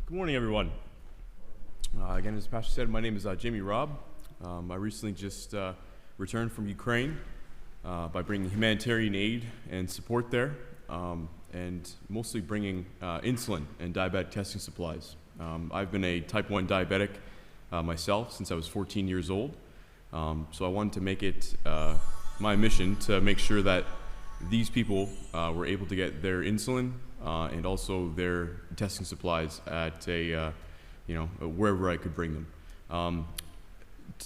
Good morning, everyone. Again, as the pastor said, my name is Jamie Robb. I recently just returned from Ukraine by bringing humanitarian aid and support there, and mostly bringing insulin and diabetic testing supplies. I've been a type 1 diabetic myself since I was 14 years old, so I wanted to make it my mission to make sure that these people were able to get their insulin and also their testing supplies at a, wherever I could bring them. A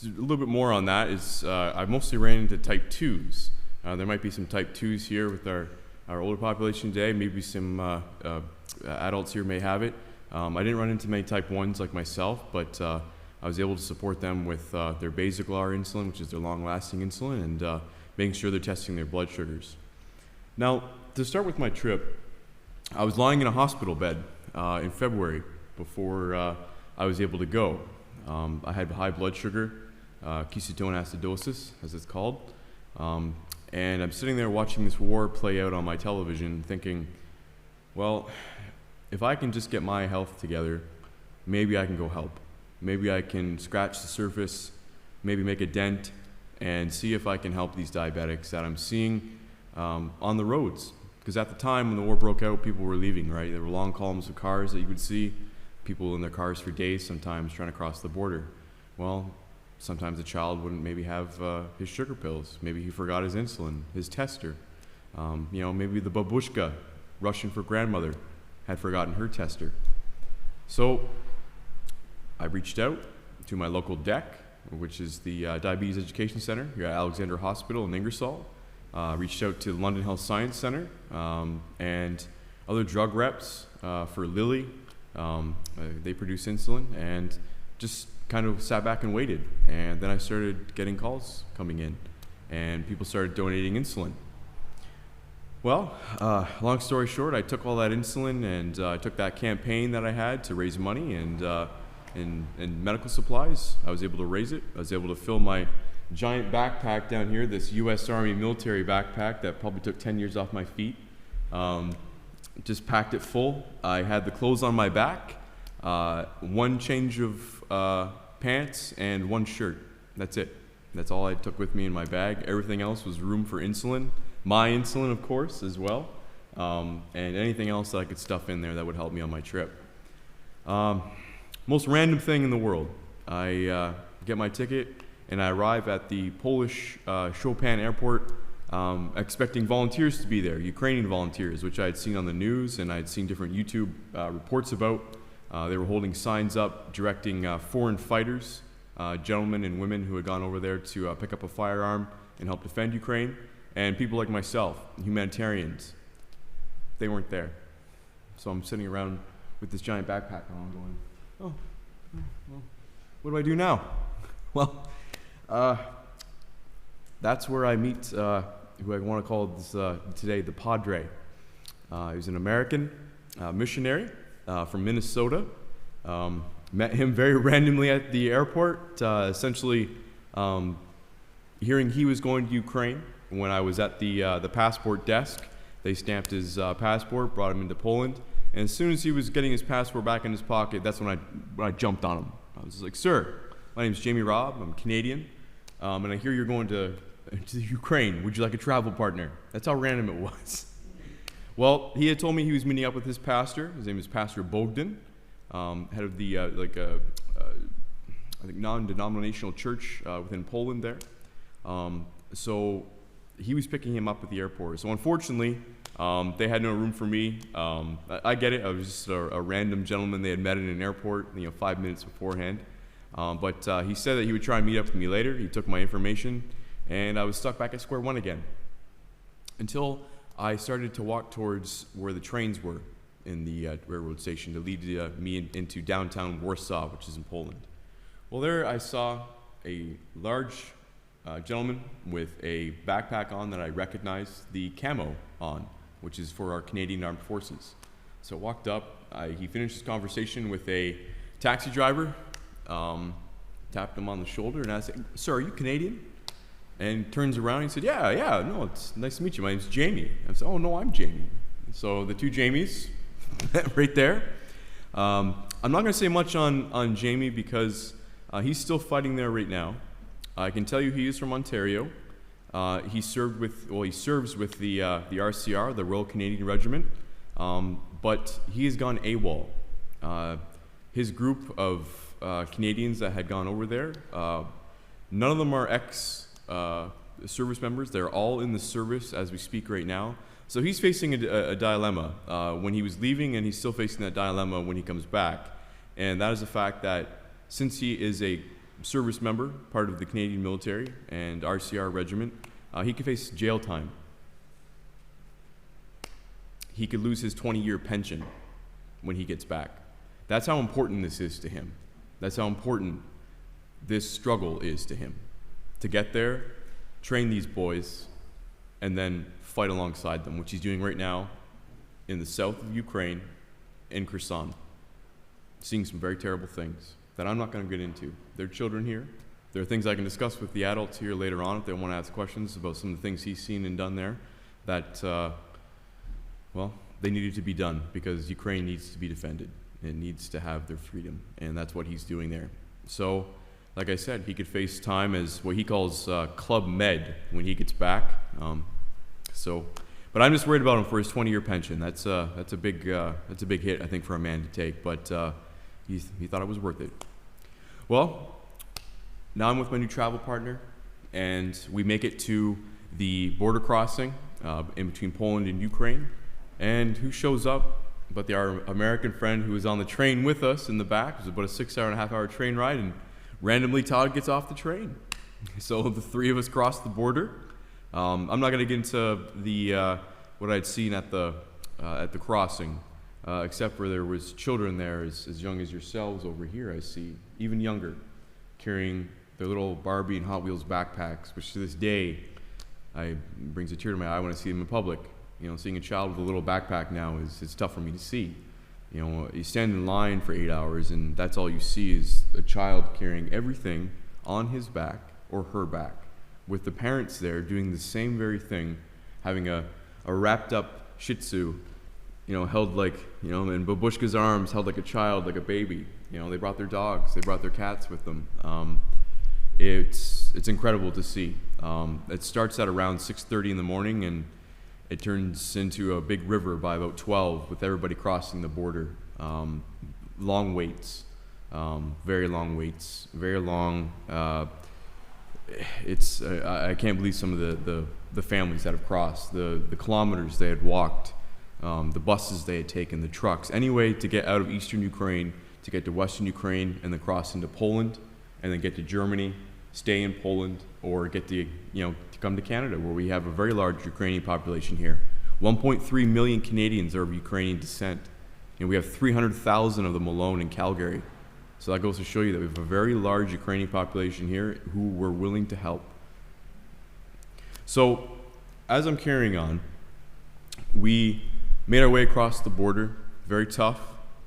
little bit more on that is I mostly ran into type 2s. There might be some type 2s here with our older population today. Maybe some adults here may have it. I didn't run into many type 1s like myself, but I was able to support them with their Basaglar insulin, which is their long-lasting insulin, and making sure they're testing their blood sugars. Now, to start with my trip, I was lying in a hospital bed in February before I was able to go. I had high blood sugar, ketone acidosis, as it's called, and I'm sitting there watching this war play out on my television thinking, well, if I can just get my health together, maybe I can go help. Maybe I can scratch the surface, maybe make a dent, and see if I can help these diabetics that I'm seeing on the roads. Because at the time when the war broke out, people were leaving, right? There were long columns of cars that you would see, people in their cars for days sometimes trying to cross the border. Well, sometimes a child wouldn't maybe have his sugar pills. Maybe he forgot his insulin, his tester. Maybe the babushka rushing for grandmother had forgotten her tester. So I reached out to my local DEC, which is the Diabetes Education Center here at Alexander Hospital in Ingersoll. Reached out to the London Health Science Center and other drug reps for Lilly. They produce insulin, and just kind of sat back and waited. And then I started getting calls coming in, and people started donating insulin. Well, long story short, I took all that insulin and I took that campaign that I had to raise money and medical supplies. I was able to raise it. I was able to fill my giant backpack down here, this U.S. Army military backpack that probably took 10 years off my feet. Just packed it full. I had the clothes on my back, one change of pants, and one shirt. That's it. That's all I took with me in my bag. Everything else was room for insulin. My insulin, of course, as well. And anything else that I could stuff in there that would help me on my trip. Most random thing in the world. I get my ticket, and I arrive at the Polish Chopin airport expecting volunteers to be there, Ukrainian volunteers, which I had seen on the news and I had seen different YouTube reports about. They were holding signs up directing foreign fighters, gentlemen and women who had gone over there to pick up a firearm and help defend Ukraine, and people like myself, humanitarians. They weren't there. So I'm sitting around with this giant backpack on going, well, what do I do now? Well, that's where I meet who I want to call this, today the Padre. He was an American missionary from Minnesota. Met him very randomly at the airport, essentially hearing he was going to Ukraine. When I was at the passport desk, they stamped his passport, brought him into Poland, and as soon as he was getting his passport back in his pocket, that's when I jumped on him. I was like, "Sir, my name is Jamie Robb. I'm Canadian. And I hear you're going to Ukraine. Would you like a travel partner?" That's how random it was. Well, he had told me he was meeting up with his pastor. His name is Pastor Bogdan, head of the I think non-denominational church within Poland there. So he was picking him up at the airport. So unfortunately, they had no room for me. I get it. I was just a random gentleman they had met in an airport, 5 minutes beforehand. But he said that he would try and meet up with me later. He took my information, and I was stuck back at square one again until I started to walk towards where the trains were in the railroad station to lead me into downtown Warsaw, which is in Poland. Well, there I saw a large gentleman with a backpack on that I recognized the camo on, which is for our Canadian Armed Forces. So I walked up. He finished his conversation with a taxi driver. Tapped him on the shoulder and I said, "Sir, are you Canadian?" And he turns around and he said, yeah, no, it's nice to meet you. My name's Jamie. I said, "Oh, no, I'm Jamie." So the two Jamies right there. I'm not going to say much on Jamie because he's still fighting there right now. I can tell you he is from Ontario. He serves with the RCR, the Royal Canadian Regiment, but he has gone AWOL. His group of Canadians that had gone over there, none of them are ex-service members. They're all in the service as we speak right now. So he's facing a dilemma when he was leaving, and he's still facing that dilemma when he comes back. And that is the fact that since he is a service member, part of the Canadian military and RCR regiment, he could face jail time. He could lose his 20-year pension when he gets back. That's how important this is to him. That's how important this struggle is to him. To get there, train these boys, and then fight alongside them, which he's doing right now in the south of Ukraine, in Kherson, seeing some very terrible things that I'm not going to get into. There are children here. There are things I can discuss with the adults here later on if they want to ask questions about some of the things he's seen and done there that, well, they needed to be done because Ukraine needs to be defended. It needs to have their freedom, and that's what he's doing there. So, like I said, he could face time as what he calls Club Med when he gets back. But I'm just worried about him for his 20-year pension. That's a big hit, I think, for a man to take. But he thought it was worth it. Well, now I'm with my new travel partner, and we make it to the border crossing in between Poland and Ukraine. And who shows up but our American friend who was on the train with us in the back? It was about a 6.5-hour train ride, and randomly Todd gets off the train. So the three of us cross the border. I'm not going to get into the what I'd seen at the crossing, except for there was children there as young as yourselves over here, I see, even younger, carrying their little Barbie and Hot Wheels backpacks, which to this day brings a tear to my eye when I see them in public. You know, seeing a child with a little backpack now it's tough for me to see. You know, you stand in line for 8 hours and that's all you see is a child carrying everything on his back or her back, with the parents there doing the same very thing, having a wrapped up Shih Tzu, you know, held like, you know, in Babushka's arms, held like a child, like a baby. You know, they brought their dogs, they brought their cats with them. It's incredible to see. It starts at around 6:30 in the morning, and it turns into a big river by about 12 with everybody crossing the border. Long waits, very long waits, very long. I can't believe some of the families that have crossed, the kilometers they had walked, the buses they had taken, the trucks, any way to get out of eastern Ukraine, to get to western Ukraine, and then cross into Poland, and then get to Germany, stay in Poland, or get to come to Canada, where we have a very large Ukrainian population here. 1.3 million Canadians are of Ukrainian descent, and we have 300,000 of them alone in Calgary. So that goes to show you that we have a very large Ukrainian population here who were willing to help. So as I'm carrying on, we made our way across the border. Very tough.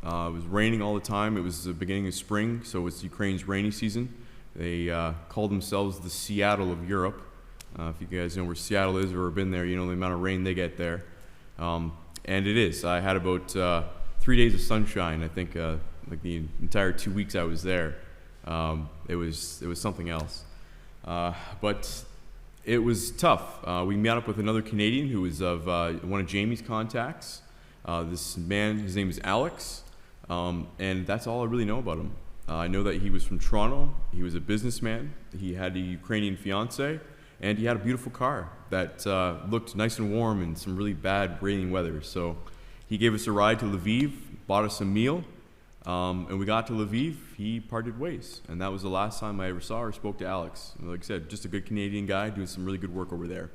It was raining all the time. It was the beginning of spring, so it's Ukraine's rainy season. They call themselves the Seattle of Europe. If you guys know where Seattle is or have been there, you know the amount of rain they get there. And it is. I had about 3 days of sunshine, I think, like the entire 2 weeks I was there. It was something else. But it was tough. We met up with another Canadian who was of one of Jamie's contacts. This man, his name is Alex, and that's all I really know about him. I know that he was from Toronto. He was a businessman. He had a Ukrainian fiance, and he had a beautiful car that looked nice and warm in some really bad raining weather. So he gave us a ride to Lviv, bought us a meal, and we got to Lviv. He parted ways, and that was the last time I ever saw or spoke to Alex. Like I said, just a good Canadian guy doing some really good work over there.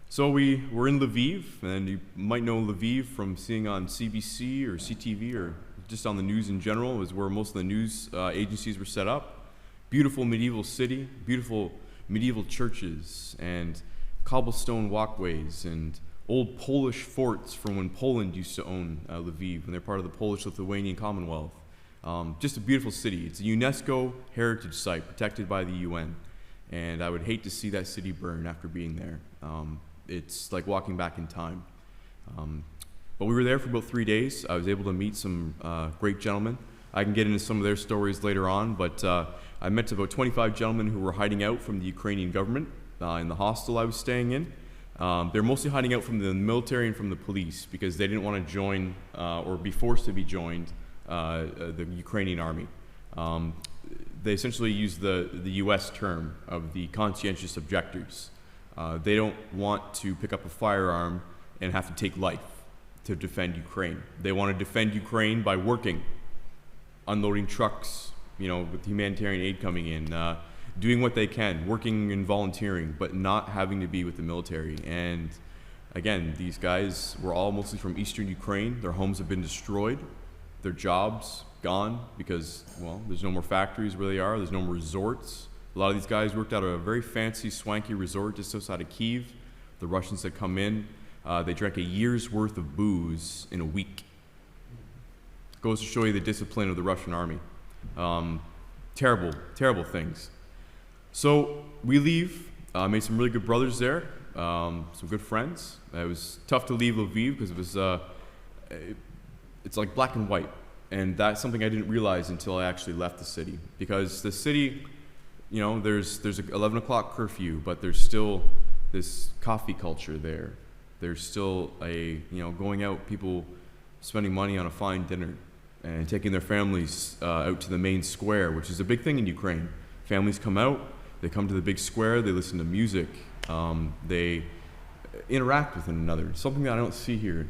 So we were in Lviv, and you might know Lviv from seeing on CBC or CTV or just on the news in general. It was where most of the news agencies were set up. Beautiful medieval city, beautiful medieval churches, and cobblestone walkways, and old Polish forts from when Poland used to own Lviv, when they're part of the Polish-Lithuanian Commonwealth. Just a beautiful city. It's a UNESCO heritage site protected by the UN, and I would hate to see that city burn after being there. It's like walking back in time. But we were there for about 3 days. I was able to meet some great gentlemen. I can get into some of their stories later on, but I met about 25 gentlemen who were hiding out from the Ukrainian government in the hostel I was staying in. They're mostly hiding out from the military and from the police because they didn't want to join or be forced to be joined the Ukrainian army. They essentially use the U.S. term of the conscientious objectors. They don't want to pick up a firearm and have to take life to defend Ukraine. They want to defend Ukraine by working, unloading trucks, with humanitarian aid coming in, doing what they can, working and volunteering, but not having to be with the military. And again, these guys were all mostly from eastern Ukraine. Their homes have been destroyed, their jobs gone because, well, there's no more factories where they are, there's no more resorts. A lot of these guys worked out of a very fancy, swanky resort just outside of Kyiv. The Russians had come in. They drank a year's worth of booze in a week. Goes to show you the discipline of the Russian army. Terrible, terrible things. So we leave, made some really good brothers there, some good friends. It was tough to leave Lviv because it was, it's like black and white. And that's something I didn't realize until I actually left the city. Because the city, there's an 11 o'clock curfew, but there's still this coffee culture there. There's still going out, people spending money on a fine dinner and taking their families out to the main square, which is a big thing in Ukraine. Families come out, they come to the big square, they listen to music, they interact with one another, something that I don't see here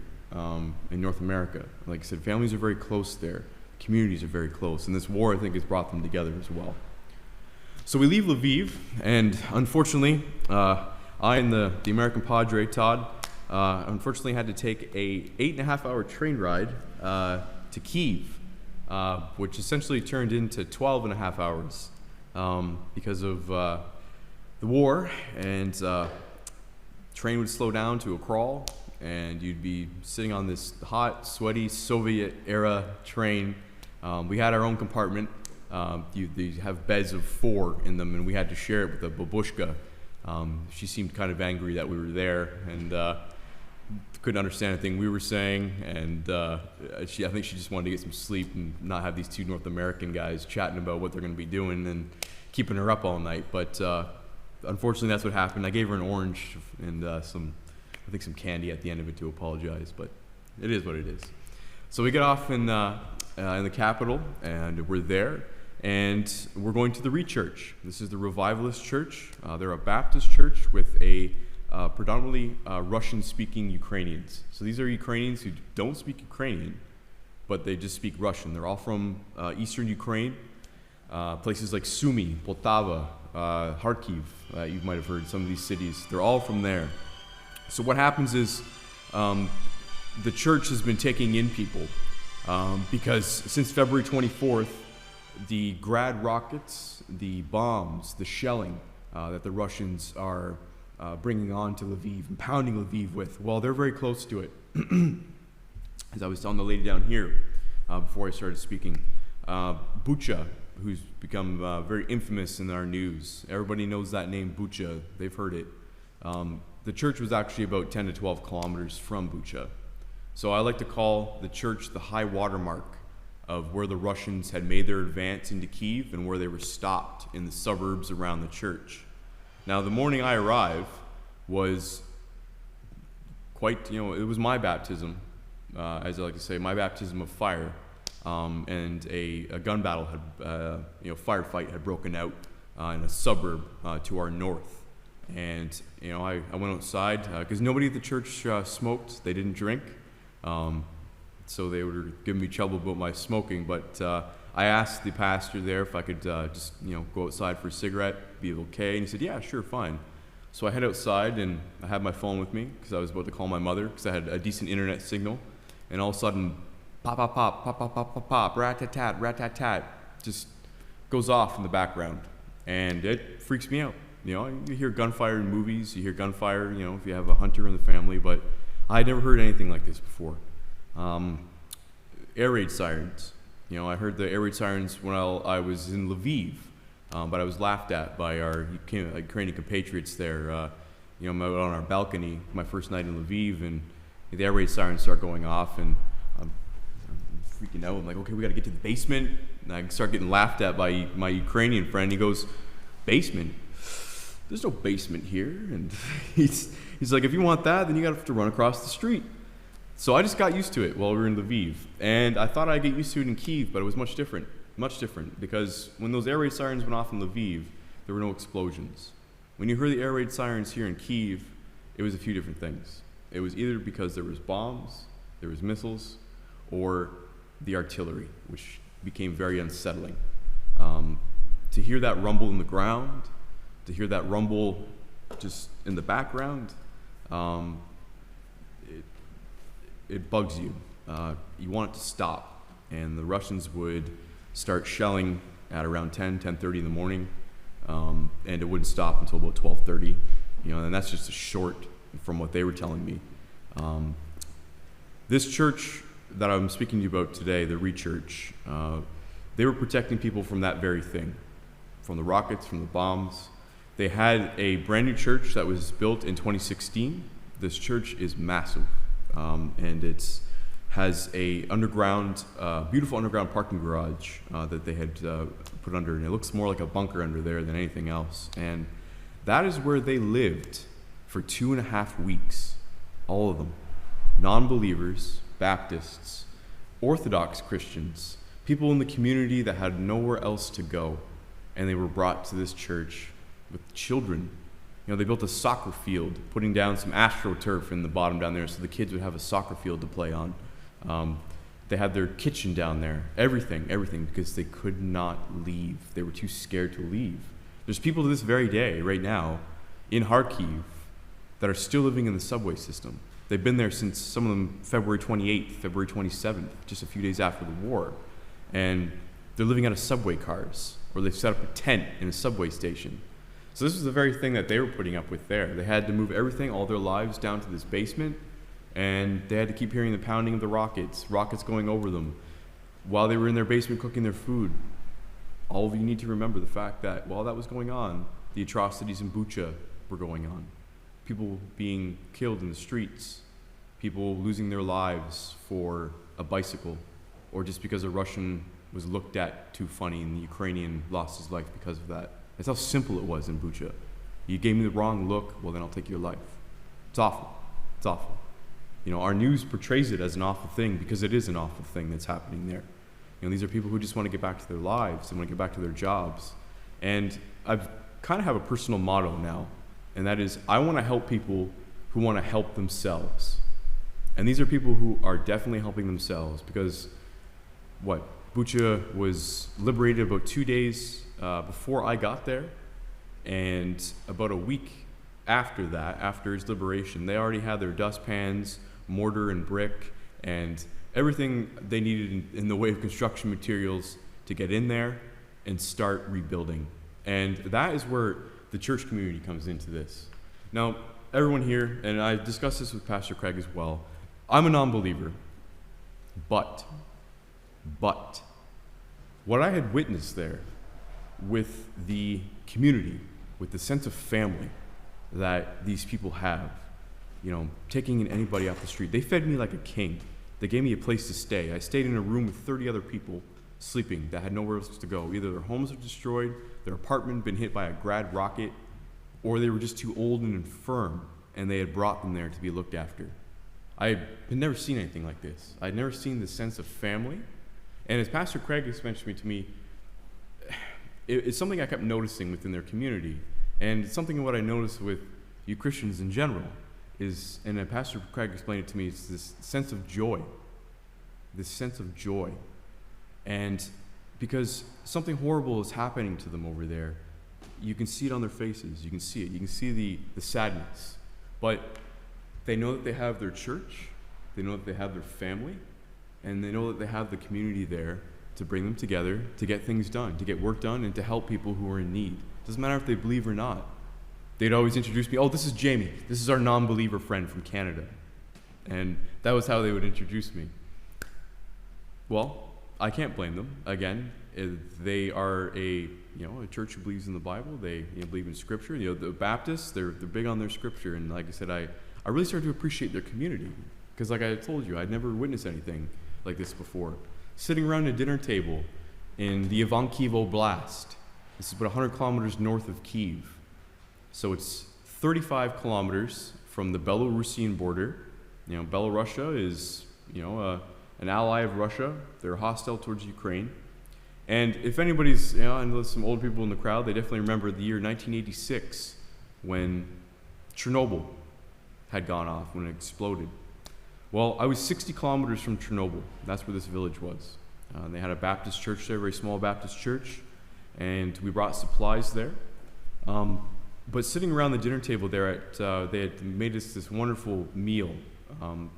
in North America. Like I said, families are very close there, communities are very close, and this war, I think, has brought them together as well. So we leave Lviv, and unfortunately, I and the American Padre, Todd, unfortunately had to take a 8.5-hour train ride to Kyiv, which essentially turned into 12.5 hours because of the war, and train would slow down to a crawl, and you'd be sitting on this hot, sweaty, Soviet-era train. We had our own compartment. They have beds of 4 in them, and we had to share it with a babushka. She seemed kind of angry that we were there, and couldn't understand anything we were saying, and I think she just wanted to get some sleep and not have these 2 North American guys chatting about what they're going to be doing and keeping her up all night. But unfortunately, that's what happened. I gave her an orange and some candy at the end of it to apologize, but it is what it is. So we get off in the capital, and we're there, and we're going to the Church. This is the Revivalist Church. They're a Baptist church with a predominantly Russian-speaking Ukrainians. So these are Ukrainians who don't speak Ukrainian, but they just speak Russian. They're all from eastern Ukraine, places like Sumy, Poltava, Kharkiv. You might have heard some of these cities. They're all from there. So what happens is the church has been taking in people because since February 24th, the Grad rockets, the bombs, the shelling that the Russians are bringing on to Lviv and pounding Lviv with, well, they're very close to it. As I was telling the lady down here before I started speaking, Bucha, who's become very infamous in our news. Everybody knows that name, Bucha. They've heard it. The church was actually about 10 to 12 kilometers from Bucha. So I like to call the church the high watermark of where the Russians had made their advance into Kyiv and where they were stopped in the suburbs around the church. Now, the morning I arrived was quite, it was my baptism, as I like to say, my baptism of fire. And a gun battle had, firefight had broken out in a suburb to our north. And, I went outside because nobody at the church smoked. They didn't drink. So they were giving me trouble about my smoking. But I asked the pastor there if I could just, go outside for a cigarette, be okay. And he said, yeah, sure, fine. So I head outside, and I had my phone with me because I was about to call my mother because I had a decent internet signal. And all of a sudden, pop, pop, pop, pop, pop, pop, pop, pop, rat-tat-tat, rat-tat-tat, just goes off in the background. And it freaks me out. You hear gunfire in movies, you hear gunfire, if you have a hunter in the family, but I had never heard anything like this before. Air raid sirens. I heard the air raid sirens when I was in Lviv, but I was laughed at by our Ukrainian compatriots there. I'm out on our balcony, my first night in Lviv, and the air raid sirens start going off, and I'm freaking out. I'm like, okay, we got to get to the basement. And I start getting laughed at by my Ukrainian friend. He goes, basement? There's no basement here. And he's like, if you want that, then you got to have to run across the street. So I just got used to it while we were in Lviv. And I thought I'd get used to it in Kyiv, but it was much different, because when those air raid sirens went off in Lviv, there were no explosions. When you heard the air raid sirens here in Kyiv, it was a few different things. It was either because there was bombs, there was missiles, or the artillery, which became very unsettling. To hear that rumble in the ground, to hear that rumble just in the background, it bugs you. You want it to stop. And the Russians would start shelling at around 10:30 in the morning, and it wouldn't stop until about 12:30. And that's just a short from what they were telling me. This church that I'm speaking to you about today, the Re-Church, they were protecting people from that very thing, from the rockets, from the bombs. They had a brand new church that was built in 2016. This church is massive, and it has a beautiful underground parking garage that they had put under, and it looks more like a bunker under there than anything else. And that is where they lived for 2.5 weeks, all of them. Non-believers, Baptists, Orthodox Christians, people in the community that had nowhere else to go, and they were brought to this church with children. They built a soccer field, putting down some AstroTurf in the bottom down there so the kids would have a soccer field to play on. They had their kitchen down there, everything, because they could not leave. They were too scared to leave. There's people to this very day, right now, in Kharkiv, that are still living in the subway system. They've been there since, some of them, February 28th, February 27th, just a few days after the war. And they're living out of subway cars, or they've set up a tent in a subway station. So this was the very thing that they were putting up with there. They had to move everything, all their lives, down to this basement, and they had to keep hearing the pounding of the rockets going over them, while they were in their basement cooking their food. All of you need to remember the fact that while that was going on, the atrocities in Bucha were going on. People being killed in the streets, people losing their lives for a bicycle, or just because a Russian was looked at too funny and the Ukrainian lost his life because of that. That's how simple it was in Bucha. You gave me the wrong look, well then I'll take your life. It's awful. It's awful. Our news portrays it as an awful thing because it is an awful thing that's happening there. These are people who just want to get back to their lives, they want to get back to their jobs. And I've kind of have a personal motto now, and that is, I want to help people who want to help themselves. And these are people who are definitely helping themselves, because Bucha was liberated about 2 days before I got there, and about a week after that, after its liberation, they already had their dustpans, mortar and brick, and everything they needed in the way of construction materials to get in there and start rebuilding. And that is where the church community comes into this. Now, everyone here, and I discussed this with Pastor Craig as well, I'm a non-believer, but what I had witnessed there with the community, with the sense of family that these people have, taking in anybody off the street, they fed me like a king. They gave me a place to stay. I stayed in a room with 30 other people sleeping that had nowhere else to go. Either their homes were destroyed, their apartment been hit by a grad rocket, or they were just too old and infirm, and they had brought them there to be looked after. I had never seen anything like this. I'd never seen the sense of family. And as Pastor Craig explained to me, it's something I kept noticing within their community. And it's something what I noticed with you Christians in general is, and Pastor Craig explained it to me, it's this sense of joy. This sense of joy. And because something horrible is happening to them over there, you can see it on their faces. You can see it. You can see the sadness. But they know that they have their church. They know that they have their family. And they know that they have the community there to bring them together, to get things done, to get work done, and to help people who are in need. Doesn't matter if they believe or not. They'd always introduce me, oh, this is Jamie. This is our non-believer friend from Canada. And that was how they would introduce me. Well, I can't blame them. Again, they are a church who believes in the Bible. They believe in Scripture. The Baptists, they're big on their Scripture. And like I said, I really started to appreciate their community. Because like I told you, I'd never witnessed anything like this before. sitting around a dinner table in the Ivankiv Oblast. This is about 100 kilometers north of Kiev. So it's 35 kilometers from the Belarusian border. Belarus is, an ally of Russia. They're hostile towards Ukraine. And if anybody's, I know some old people in the crowd, they definitely remember the year 1986 when Chernobyl had gone off, when it exploded. Well, I was 60 kilometers from Chernobyl. That's where this village was. They had a Baptist church there, a very small Baptist church, and we brought supplies there. But sitting around the dinner table there, they had made us this wonderful meal.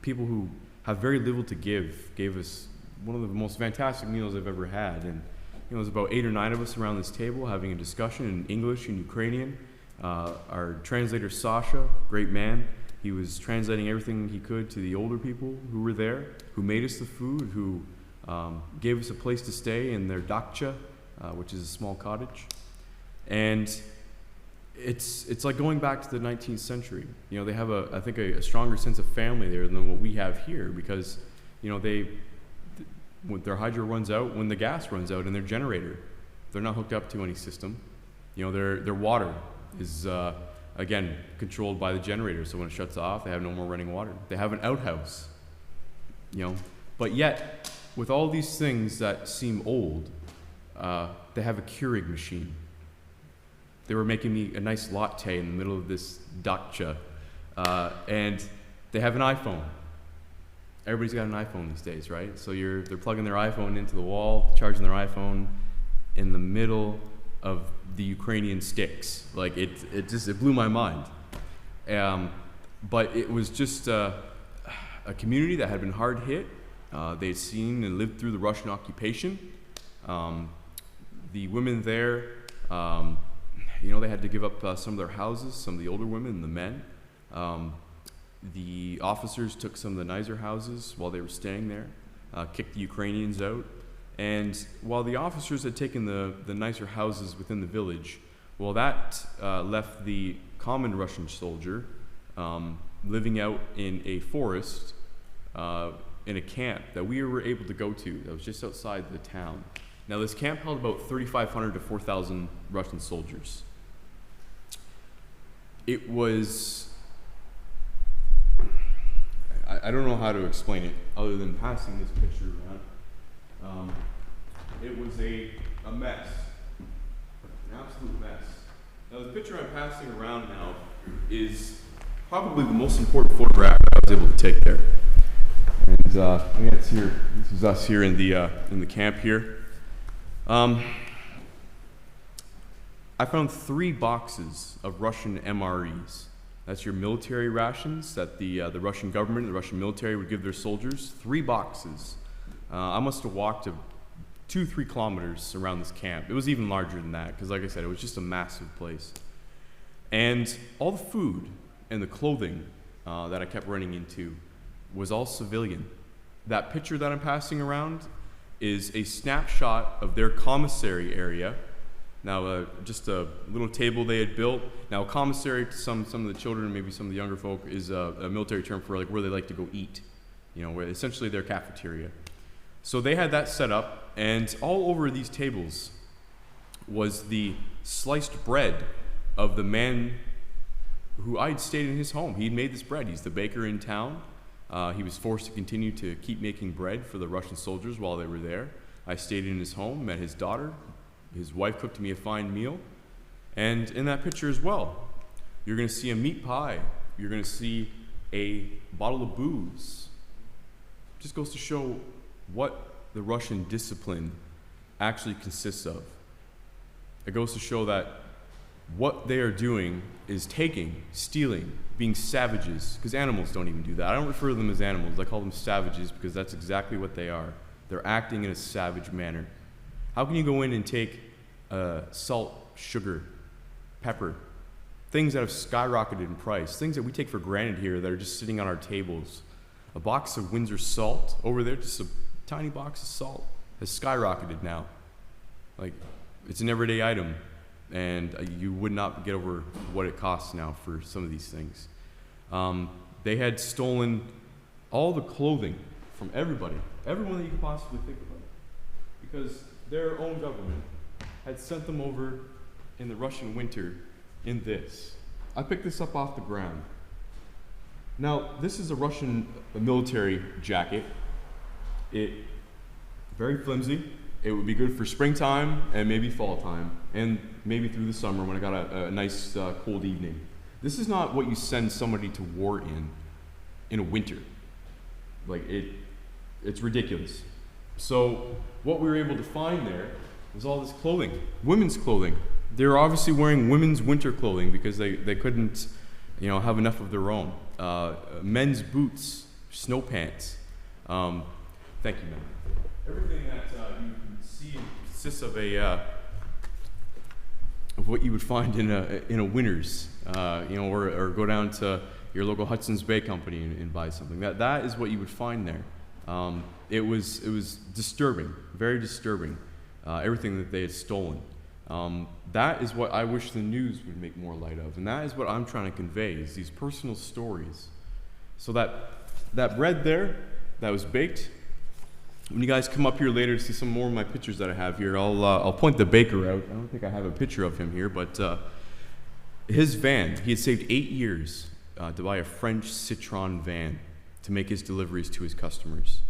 People who have very little to give gave us one of the most fantastic meals I've ever had. And it was about 8 or 9 of us around this table having a discussion in English and Ukrainian. Our translator, Sasha, great man, he was translating everything he could to the older people who were there, who made us the food, who gave us a place to stay in their dacha, which is a small cottage. And it's like going back to the 19th century. They have I think a stronger sense of family there than what we have here, because when their hydro runs out, when the gas runs out in their generator, they're not hooked up to any system. Their water is again controlled by the generator, so when it shuts off, they have no more running water. They have an outhouse. But yet, with all these things that seem old, they have a Keurig machine. They were making me a nice latte in the middle of this dacha, and they have an iPhone. Everybody's got an iPhone these days, right? So they're plugging their iPhone into the wall, charging their iPhone in the middle of the Ukrainian sticks. Like it blew my mind. But it was just a community that had been hard hit. They had seen and lived through the Russian occupation. The women there, they had to give up some of their houses, some of the older women and the men. The officers took some of the nicer houses while they were staying there, kicked the Ukrainians out. And while the officers had taken the nicer houses within the village, well, that left the common Russian soldier living out in a forest in a camp that we were able to go to that was just outside the town. Now, this camp held about 3,500 to 4,000 Russian soldiers. It was... I don't know how to explain it other than passing this picture around. It was a mess, an absolute mess. Now the picture I'm passing around now is probably the most important photograph I was able to take there. And it's here. This is us here in the camp here. I found 3 boxes of Russian MREs. That's your military rations that the Russian government, the Russian military would give their soldiers. 3 boxes. I must have walked 2-3 kilometers around this camp. It was even larger than that, because like I said, it was just a massive place. And all the food and the clothing that I kept running into was all civilian. That picture that I'm passing around is a snapshot of their commissary area. Now, just a little table they had built. Now, commissary to some of the children, maybe some of the younger folk, is a military term for like where they like to go eat. Where essentially their cafeteria. So they had that set up, and all over these tables was the sliced bread of the man who I'd stayed in his home. He'd made this bread. He's the baker in town. He was forced to continue to keep making bread for the Russian soldiers while they were there. I stayed in his home, met his daughter. His wife cooked me a fine meal. And in that picture as well, you're going to see a meat pie. You're going to see a bottle of booze. Just goes to show what the Russian discipline actually consists of. It goes to show that what they are doing is taking, stealing, being savages, because animals don't even do that. I don't refer to them as animals. I call them savages because that's exactly what they are. They're acting in a savage manner. How can you go in and take salt, sugar, pepper, things that have skyrocketed in price, things that we take for granted here that are just sitting on our tables? A box of Windsor salt over there, just a tiny box of salt, has skyrocketed now. Like, it's an everyday item, and you would not get over what it costs now for some of these things. They had stolen all the clothing from everybody, everyone that you could possibly think about. because their own government had sent them over in the Russian winter in this. I picked this up off the ground. Now, this is a Russian military jacket. It very flimsy. It would be good for springtime and maybe fall time, and maybe through the summer when I got a nice cold evening. This is not what you send somebody to war in a winter. Like, it's ridiculous. So what we were able to find there was all this clothing, women's clothing. They were obviously wearing women's winter clothing because they couldn't, have enough of their own. Men's boots, snow pants. Thank you, man. Everything that you can see consists of of what you would find in a Winners, or go down to your local Hudson's Bay company and buy something. That is what you would find there. It was disturbing, very disturbing. Everything that they had stolen. That is what I wish the news would make more light of, and that is what I'm trying to convey, is these personal stories. So that bread there, that was baked. When you guys come up here later to see some more of my pictures that I have here, I'll point the baker out. I don't think I have a picture of him here, but his van, he had saved 8 years to buy a French Citroën van to make his deliveries to his customers.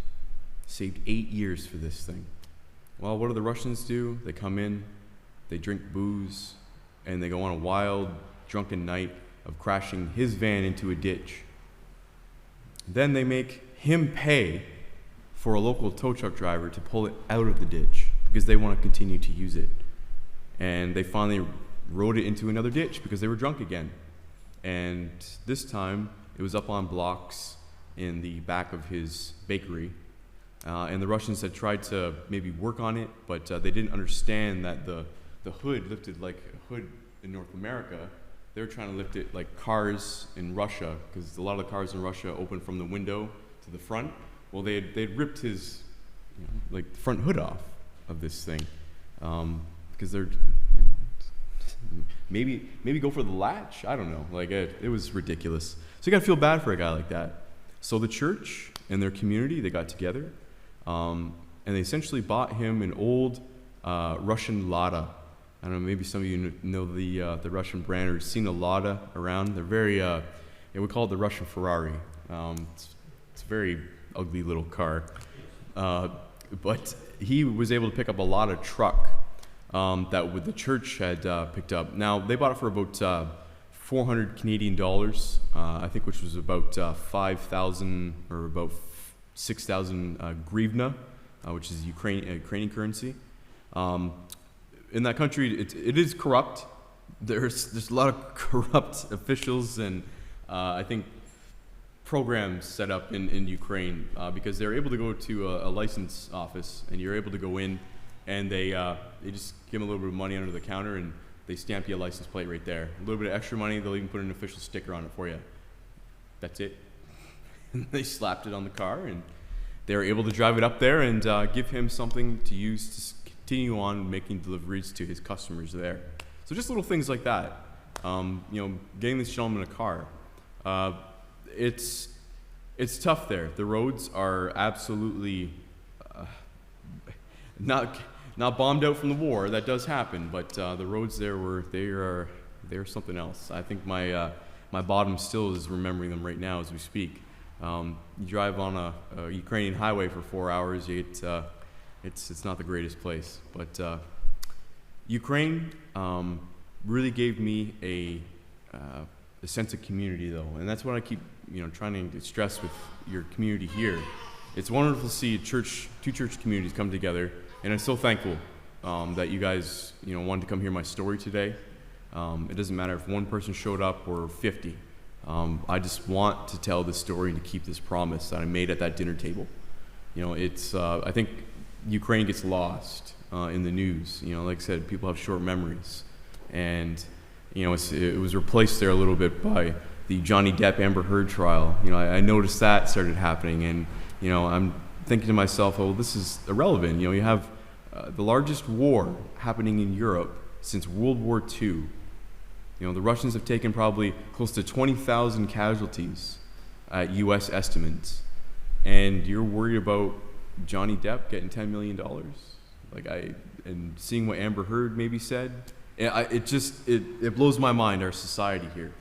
Saved 8 years for this thing. Well, what do the Russians do? They come in, they drink booze, and they go on a wild, drunken night of crashing his van into a ditch. Then they make him pay for a local tow truck driver to pull it out of the ditch because they want to continue to use it. And they finally rode it into another ditch because they were drunk again. And this time, it was up on blocks in the back of his bakery. And the Russians had tried to maybe work on it, but they didn't understand that the hood lifted like a hood in North America. They were trying to lift it like cars in Russia, because a lot of the cars in Russia open from the window to the front. Well, they'd ripped his front hood off of this thing, because they're maybe go for the latch. I don't know. It was ridiculous. So you gotta feel bad for a guy like that. So the church and their community, they got together, and they essentially bought him an old Russian Lada. I don't know, maybe some of you know the Russian brand or seen a Lada around. They're very, we call it the Russian Ferrari. It's a very ugly little car. But he was able to pick up a Lada truck that the church had picked up. Now, they bought it for about 400 Canadian dollars, I think, which was about 5,000 or about 6,000 grivna, which is Ukrainian currency. In that country, it is corrupt. There's a lot of corrupt officials and I think programs set up in Ukraine because they're able to go to a license office, and you're able to go in, and they just give them a little bit of money under the counter, and they stamp you a license plate right there. A little bit of extra money, they'll even put an official sticker on it for you. That's it. And they slapped it on the car, and they were able to drive it up there and give him something to use to continue on making deliveries to his customers there. So just little things like that. Getting this gentleman a car. It's tough there. The roads are absolutely not bombed out from the war. That does happen, but the roads there they're something else. I think my bottom still is remembering them right now as we speak. You drive on a Ukrainian highway for 4 hours. It's not the greatest place, but Ukraine really gave me a sense of community, though, and that's what I keep trying to stress with your community here. It's wonderful to see two church communities come together, and I'm so thankful that you guys wanted to come hear my story today. It doesn't matter if one person showed up or 50. I just want to tell this story and to keep this promise that I made at that dinner table. I think Ukraine gets lost in the news. Like I said, people have short memories, and it was replaced there a little bit by the Johnny Depp Amber Heard trial. I noticed that started happening, and I'm thinking to myself, oh, this is irrelevant. You have the largest war happening in Europe since World War II. The Russians have taken probably close to 20,000 casualties at U.S. estimates, and you're worried about Johnny Depp getting $10 million? And seeing what Amber Heard maybe said, it blows my mind, our society here.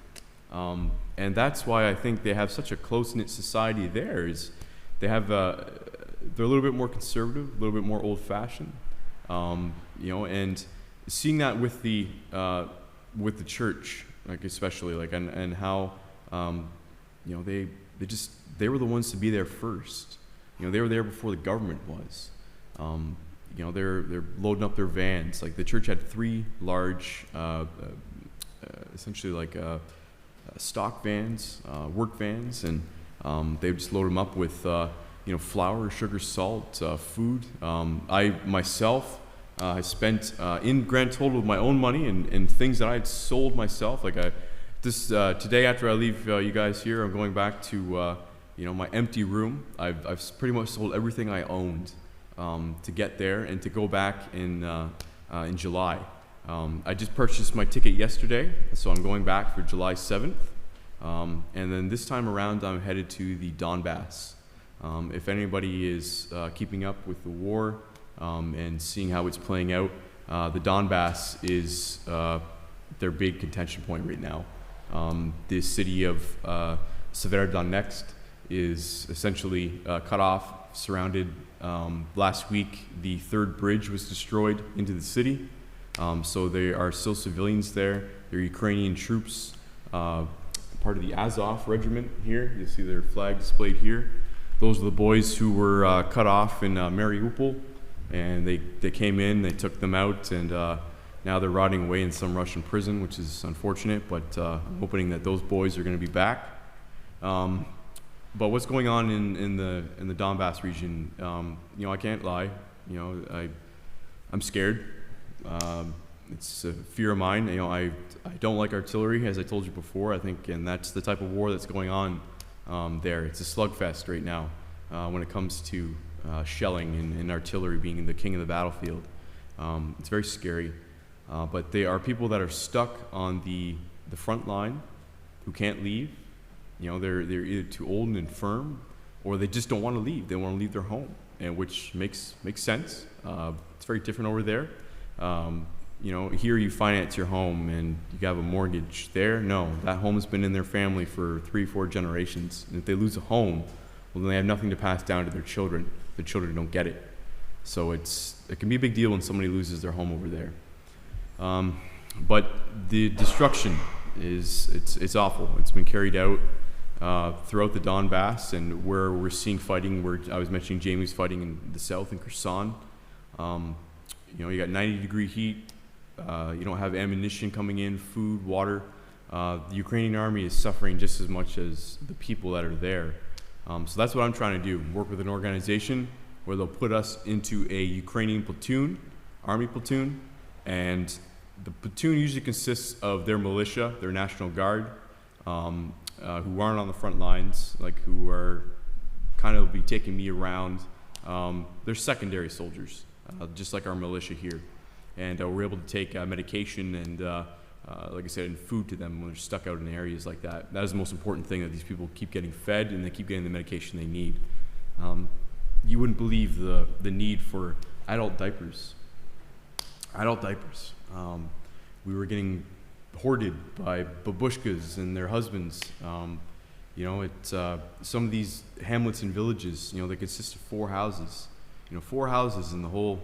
And that's why I think they have such a close-knit society there, is they're a little bit more conservative, a little bit more old-fashioned, and seeing that with the church, especially, and how, they were the ones to be there first. They were there before the government was. They're loading up their vans. The church had 3 large, essentially stock vans, work vans, and they would just load them up with flour, sugar, salt, food. I myself I spent in grand total of my own money and things that I had sold myself. Today after I leave you guys here, I'm going back to my empty room. I've pretty much sold everything I owned to get there and to go back in July. I just purchased my ticket yesterday, so I'm going back for July 7th. And then this time around, I'm headed to the Donbass. If anybody is keeping up with the war and seeing how it's playing out, the Donbass is their big contention point right now. The city of Severodonetsk is essentially cut off, surrounded. Last week, the 3rd bridge was destroyed into the city. So there are still civilians there. They're Ukrainian troops, part of the Azov regiment here. You see their flag displayed here. Those are the boys who were cut off in Mariupol, and they came in, they took them out, and now they're rotting away in some Russian prison, which is unfortunate, but I'm hoping that those boys are going to be back. But what's going on in the Donbass region, I can't lie, I'm scared. It's a fear of mine. I don't like artillery, as I told you before. I think, and that's the type of war that's going on there. It's a slugfest right now when it comes to shelling and artillery being the king of the battlefield. It's very scary. But they are people that are stuck on the front line who can't leave. They're either too old and infirm, or they just don't want to leave. They want to leave their home, and which makes sense. It's very different over there. Here you finance your home and you have a mortgage. There, no, that home has been in their family for 3-4 generations. And if they lose a home, well, then they have nothing to pass down to their children. The children don't get it. So it can be a big deal when somebody loses their home over there. But the destruction it's awful. It's been carried out throughout the Donbass, and where we're seeing fighting, where I was mentioning Jamie's fighting in the south in Kherson. You got 90-degree heat. You don't have ammunition coming in, food, water. The Ukrainian army is suffering just as much as the people that are there. So that's what I'm trying to do, work with an organization where they'll put us into a Ukrainian platoon, army platoon, and the platoon usually consists of their militia, their National Guard, who aren't on the front lines, who are kind of be taking me around. They're secondary soldiers, just like our militia here. And we're able to take medication and, like I said, and food to them when they're stuck out in areas like that. That is the most important thing, that these people keep getting fed and they keep getting the medication they need. You wouldn't believe the need for adult diapers. Adult diapers. We were getting hoarded by babushkas and their husbands. Some of these hamlets and villages, they consist of 4 houses. 4 houses in the whole,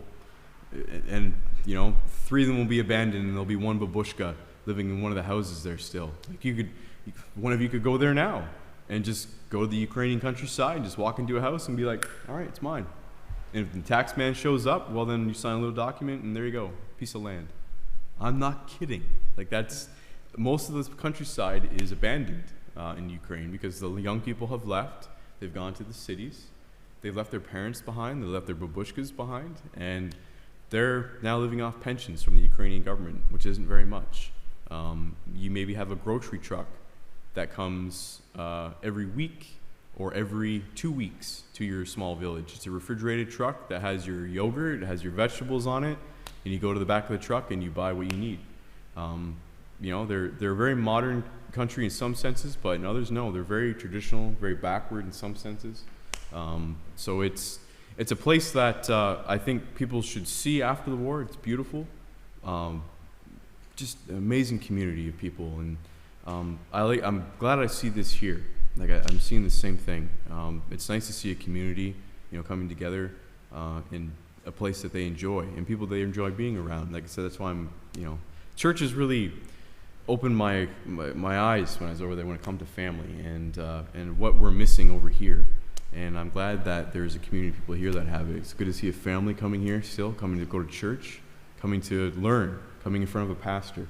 and 3 of them will be abandoned, and there'll be 1 babushka living in one of the houses there still. One of you could go there now and just go to the Ukrainian countryside and just walk into a house and be like, all right, it's mine. And if the tax man shows up, well, then you sign a little document and there you go, piece of land. I'm not kidding. Most of the countryside is abandoned in Ukraine because the young people have left. They've gone to the cities. They've left their parents behind. They left their babushkas behind, and they're now living off pensions from the Ukrainian government, which isn't very much. You maybe have a grocery truck that comes every week or every 2 weeks to your small village. It's a refrigerated truck that has your yogurt, it has your vegetables on it, and you go to the back of the truck and you buy what you need. They're a very modern country in some senses, but in others, no. They're very traditional, very backward in some senses. So it's it's a place that I think people should see after the war. It's beautiful. Just an amazing community of people, and I'm glad I see this here. Like I'm seeing the same thing. It's nice to see a community, coming together in a place that they enjoy and people they enjoy being around. Like I said, that's why church has really opened my eyes when I was over there when it comes to family and what we're missing over here. And I'm glad that there's a community of people here that have it. It's good to see a family coming here still, coming to go to church, coming to learn, coming in front of a pastor.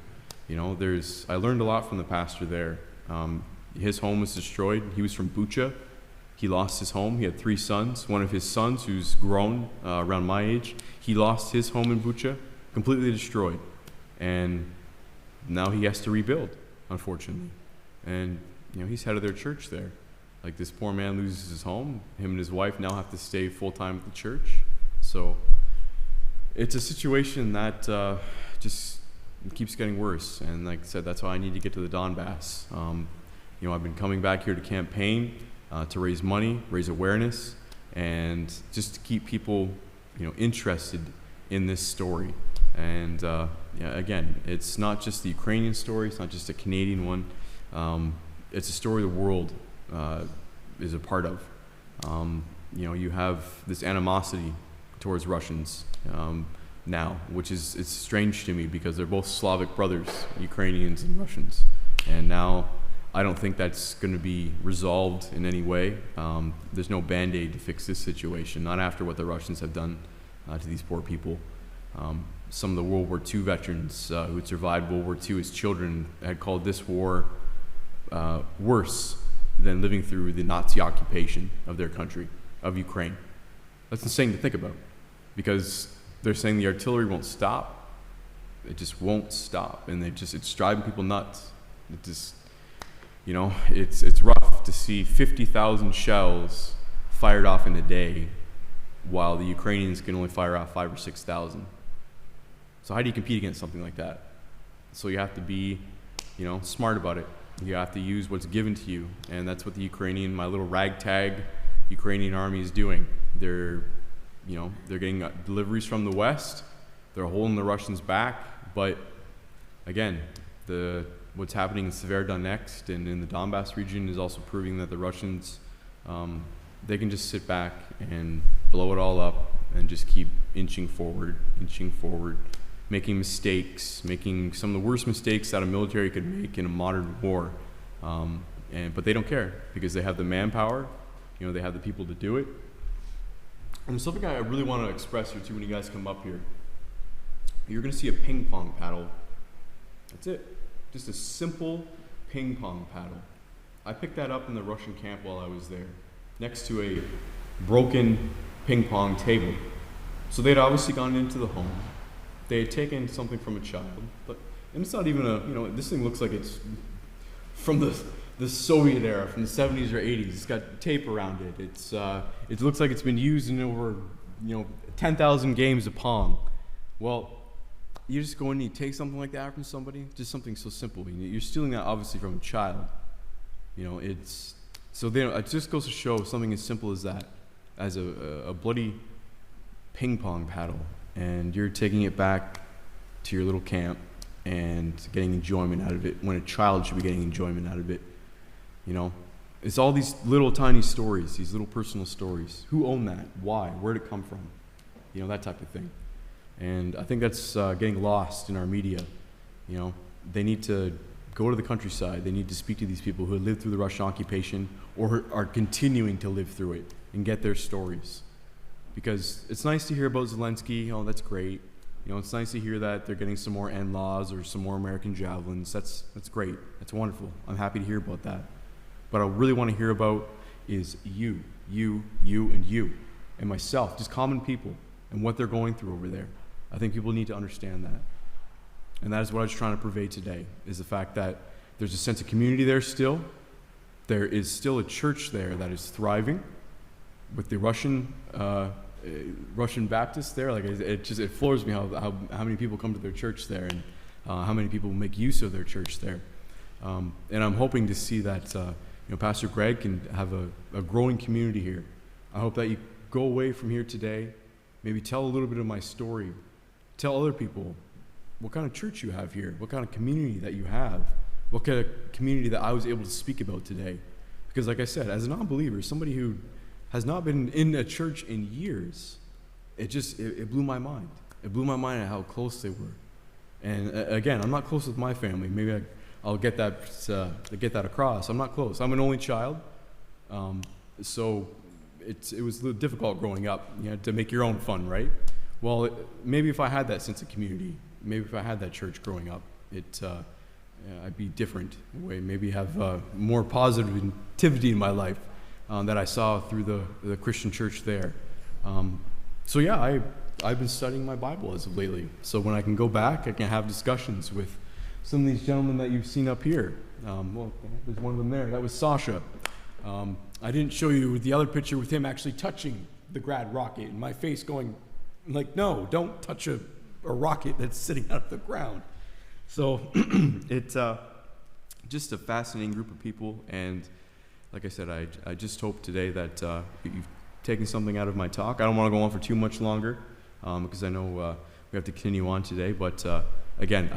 I learned a lot from the pastor there. His home was destroyed. He was from Bucha. He lost his home. He had 3 sons. One of his sons, who's grown around my age, he lost his home in Bucha, completely destroyed. And now he has to rebuild, unfortunately. And, he's head of their church there. Like, this poor man loses his home. Him and his wife now have to stay full-time at the church. So it's a situation that just keeps getting worse. And like I said, that's why I need to get to the Donbass. I've been coming back here to campaign, to raise money, raise awareness, and just to keep people, interested in this story. And again, it's not just the Ukrainian story, it's not just a Canadian one. It's a story the world is a part of. You have this animosity towards Russians now, which it's strange to me because they're both Slavic brothers, Ukrainians and Russians. And now I don't think that's going to be resolved in any way. There's no Band-Aid to fix this situation, not after what the Russians have done to these poor people. Some of the World War II veterans who had survived World War II as children had called this war worse than living through the Nazi occupation of their country, of Ukraine. That's insane to think about, because they're saying the artillery won't stop. It just won't stop, and it's driving people nuts. It just, it's rough to see 50,000 shells fired off in a day, while the Ukrainians can only fire off 5,000 or 6,000. So how do you compete against something like that? So you have to be, smart about it. You have to use what's given to you, and that's what my little ragtag Ukrainian army is doing. They're getting deliveries from the West. They're holding the Russians back, but again, what's happening in Severodonetsk and in the Donbass region is also proving that the Russians, they can just sit back and blow it all up and just keep inching forward, making mistakes, making some of the worst mistakes that a military could make in a modern war. But they don't care because they have the manpower, they have the people to do it. And something I really want to express here too when you guys come up here, you're going to see a ping pong paddle. That's it. Just a simple ping pong paddle. I picked that up in the Russian camp while I was there, next to a broken ping pong table. So they'd obviously gone into the home. They had taken something from a child, and it's not even this thing looks like it's from the Soviet era, from the 70s or 80s. It's got tape around it. It looks like it's been used in over 10,000 games of Pong. Well, you just go in and you take something like that from somebody, just something so simple. You're stealing that obviously from a child. It just goes to show something as simple as that, as a bloody ping pong paddle, and you're taking it back to your little camp and getting enjoyment out of it when a child should be getting enjoyment out of it. It's all these little tiny stories, these little personal stories. Who owned that? Why? Where'd it come from? That type of thing. And I think that's getting lost in our media. They need to go to the countryside. They need to speak to these people who have lived through the Russian occupation or are continuing to live through it and get their stories. Because it's nice to hear about Zelensky. Oh, that's great. It's nice to hear that they're getting some more NLAWs or some more American javelins. That's great. That's wonderful. I'm happy to hear about that. What I really want to hear about is you, and you, and myself, just common people, and what they're going through over there. I think people need to understand that. And that is what I was trying to purvey today, is the fact that there's a sense of community there still. There is still a church there that is thriving with the Russian Baptists there. Like it floors me how many people come to their church there, and how many people make use of their church there. And I'm hoping to see that Pastor Greg can have a growing community here. I hope that you go away from here today, maybe tell a little bit of my story, tell other people what kind of church you have here, what kind of community that you have, what kind of community that I was able to speak about today. Because like I said, as a non-believer, somebody who has not been in a church in years, it blew my mind. It blew my mind at how close they were. And again, I'm not close with my family. Maybe I'll get that across. I'm not close. I'm an only child, so it was a little difficult growing up, to make your own fun, right? Well, maybe if I had that sense of community, maybe if I had that church growing up, I'd be different in a way. Maybe have more positivity in my life that I saw through the Christian church there. So yeah, I've been studying my Bible as of lately. So when I can go back, I can have discussions with some of these gentlemen that you've seen up here. Well, there's one of them there. That was Sasha. I didn't show you the other picture with him actually touching the grad rocket, and my face going like, no, don't touch a rocket that's sitting out of the ground. So it's just a fascinating group of people, and like I said, I just hope today that you've taken something out of my talk. I don't want to go on for too much longer because I know we have to continue on today, but again,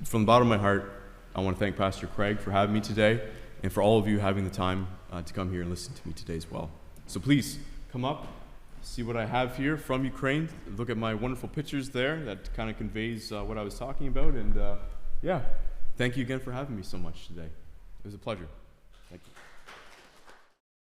from the bottom of my heart, I want to thank Pastor Craig for having me today, and for all of you having the time to come here and listen to me today as well. So please come up, see what I have here from Ukraine. Look at my wonderful pictures there. That kind of conveys what I was talking about. And yeah, thank you again for having me so much today. It was a pleasure.